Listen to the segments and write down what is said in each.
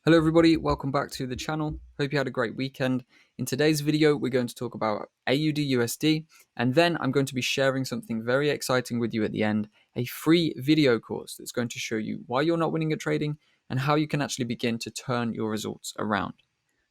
Hello everybody, welcome back to the channel. Hope you had a great weekend. In today's video, we're going to talk about AUDUSD, and then I'm going to be sharing something very exciting with you at the end, a free video course that's going to show you why you're not winning at trading and how you can actually begin to turn your results around.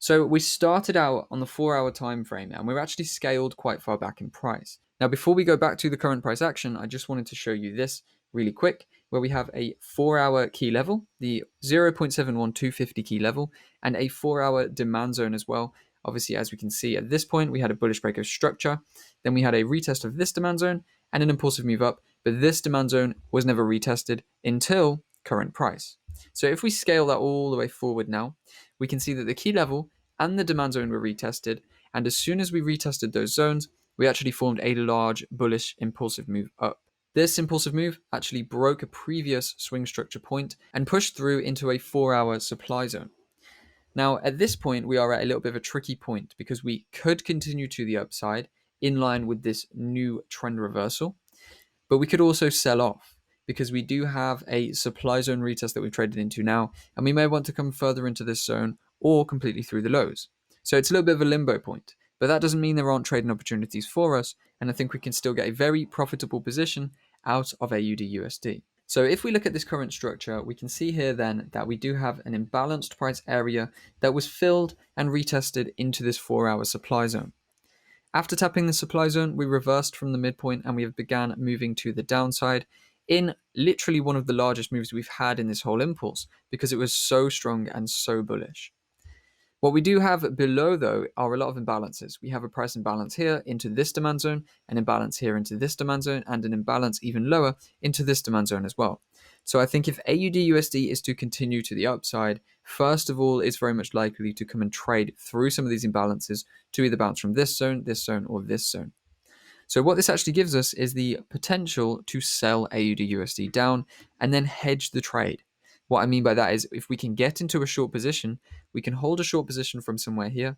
So we started out on the 4-hour time frame and we're actually scaled quite far back in price. Now, before we go back to the current price action, I just wanted to show you this really quick, where we have a 4-hour key level, the 0.71250 key level, and a 4-hour demand zone as well. Obviously, as we can see at this point, we had a bullish break of structure. Then we had a retest of this demand zone and an impulsive move up, but this demand zone was never retested until current price. So if we scale that all the way forward now, we can see that the key level and the demand zone were retested. And as soon as we retested those zones, we actually formed a large bullish impulsive move up. This impulsive move actually broke a previous swing structure point and pushed through into a 4-hour supply zone. Now, at this point, we are at a little bit of a tricky point because we could continue to the upside in line with this new trend reversal, but we could also sell off because we do have a supply zone retest that we've traded into now, and we may want to come further into this zone or completely through the lows. So it's a little bit of a limbo point, but that doesn't mean there aren't trading opportunities for us, and I think we can still get a very profitable position out of AUDUSD. So if we look at this current structure, we can see here then that we do have an imbalanced price area that was filled and retested into this 4-hour supply zone. After tapping the supply zone, we reversed from the midpoint and we have began moving to the downside in literally one of the largest moves we've had in this whole impulse because it was so strong and so bullish. What we do have below, though, are a lot of imbalances. We have a price imbalance here into this demand zone, an imbalance here into this demand zone, and an imbalance even lower into this demand zone as well. So I think if AUDUSD is to continue to the upside, first of all, it's very much likely to come and trade through some of these imbalances to either bounce from this zone, or this zone. So what this actually gives us is the potential to sell AUDUSD down and then hedge the trade. What I mean by that is if we can get into a short position, we can hold a short position from somewhere here,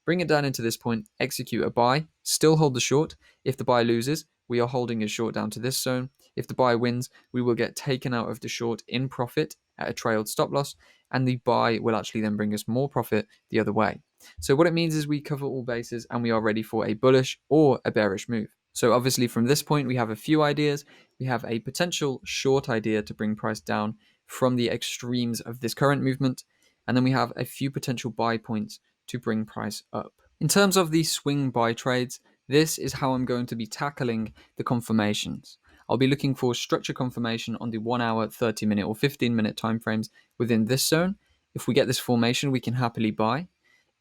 bring it down into this point, execute a buy, still hold the short. If the buy loses, we are holding a short down to this zone. If the buy wins, we will get taken out of the short in profit at a trailed stop loss, and the buy will actually then bring us more profit the other way. So what it means is we cover all bases and we are ready for a bullish or a bearish move. So obviously from this point, we have a few ideas. We have a potential short idea to bring price down from the extremes of this current movement. And then we have a few potential buy points to bring price up. In terms of the swing buy trades, this is how I'm going to be tackling the confirmations. I'll be looking for structure confirmation on the 1 hour, 30 minute or 15-minute timeframes within this zone. If we get this formation, we can happily buy.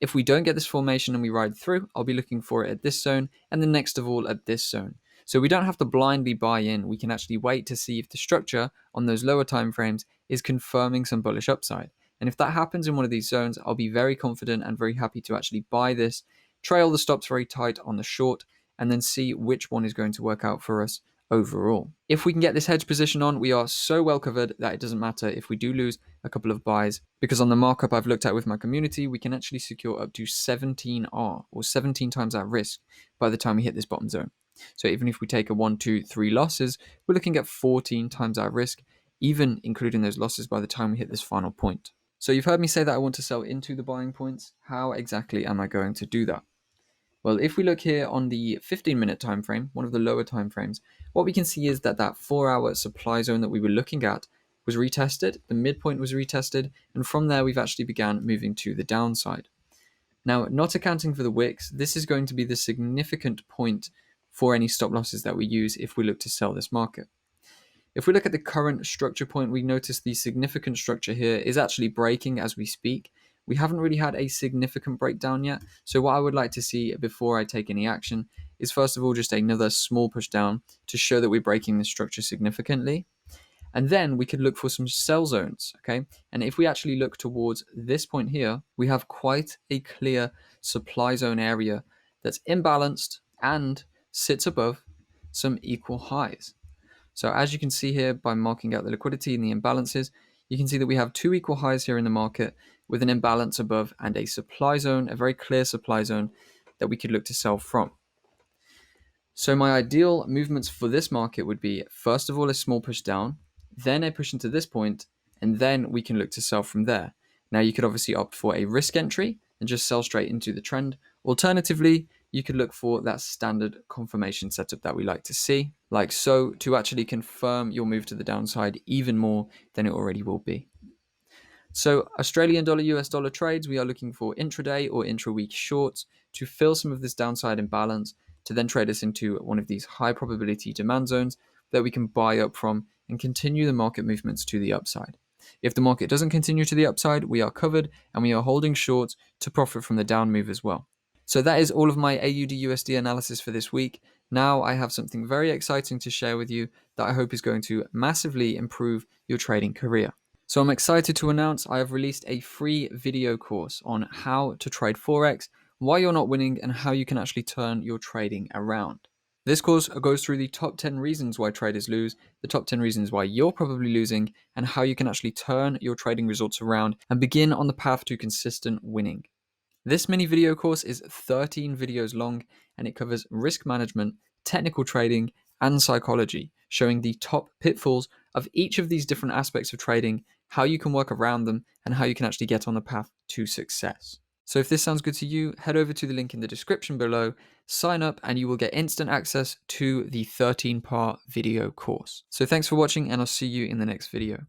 If we don't get this formation and we ride through, I'll be looking for it at this zone and then next of all at this zone. So we don't have to blindly buy in. We can actually wait to see if the structure on those lower time frames is confirming some bullish upside. And if that happens in one of these zones, I'll be very confident and very happy to actually buy this, trail the stops very tight on the short, and then see which one is going to work out for us overall. If we can get this hedge position on, we are so well covered that it doesn't matter if we do lose a couple of buys, because on the markup I've looked at with my community, we can actually secure up to 17R or 17 times our risk by the time we hit this bottom zone. So even if we take a 1, 2, 3 losses, we're looking at 14 times our risk, even including those losses by the time we hit this final point. So you've heard me say that I want to sell into the buying points. How exactly am I going to do that? Well, if we look here on the 15-minute time frame, one of the lower time frames, what we can see is that 4-hour supply zone that we were looking at was retested, the midpoint was retested, and from there we've actually began moving to the downside. Now, not accounting for the wicks, this is going to be the significant point for any stop losses that we use if we look to sell this market. If we look at the current structure point, we notice the significant structure here is actually breaking as we speak. We haven't really had a significant breakdown yet. So what I would like to see before I take any action is first of all just another small push down to show that we're breaking the structure significantly. And then we could look for some sell zones, okay? And if we actually look towards this point here, we have quite a clear supply zone area that's imbalanced and sits above some equal highs. So as you can see here by marking out the liquidity and the imbalances, you can see that we have 2 equal highs here in the market with an imbalance above and a supply zone, a very clear supply zone that we could look to sell from. So my ideal movements for this market would be, first of all, a small push down, then a push into this point, and then we can look to sell from there. Now, you could obviously opt for a risk entry and just sell straight into the trend. Alternatively, you could look for that standard confirmation setup that we like to see, like so, to actually confirm your move to the downside even more than it already will be. So Australian dollar, US dollar trades, we are looking for intraday or intra-week shorts to fill some of this downside imbalance to then trade us into one of these high probability demand zones that we can buy up from and continue the market movements to the upside. If the market doesn't continue to the upside, we are covered and we are holding shorts to profit from the down move as well. So that is all of my AUDUSD analysis for this week. Now I have something very exciting to share with you that I hope is going to massively improve your trading career. So I'm excited to announce I have released a free video course on how to trade Forex, why you're not winning, and how you can actually turn your trading around. This course goes through the top 10 reasons why traders lose, the top 10 reasons why you're probably losing, and how you can actually turn your trading results around and begin on the path to consistent winning. This mini video course is 13 videos long and it covers risk management, technical trading, and psychology, showing the top pitfalls of each of these different aspects of trading, how you can work around them, and how you can actually get on the path to success. So if this sounds good to you, head over to the link in the description below, sign up, and you will get instant access to the 13-part video course. So thanks for watching, and I'll see you in the next video.